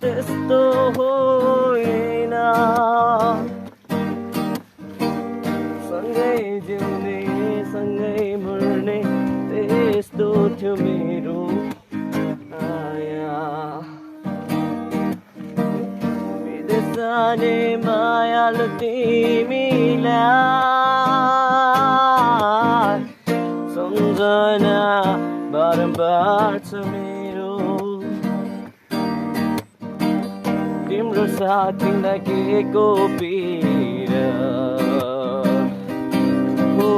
त्यस्तो होइन सँगै जिउने सँगै मर्ने त्यस्तो थियो मेरो माया विदेश जाने मायालु तिमीलाई सम्झना बारम्बार छ मेरो तिम्रो साथ तिमीलाई के को पीडा हो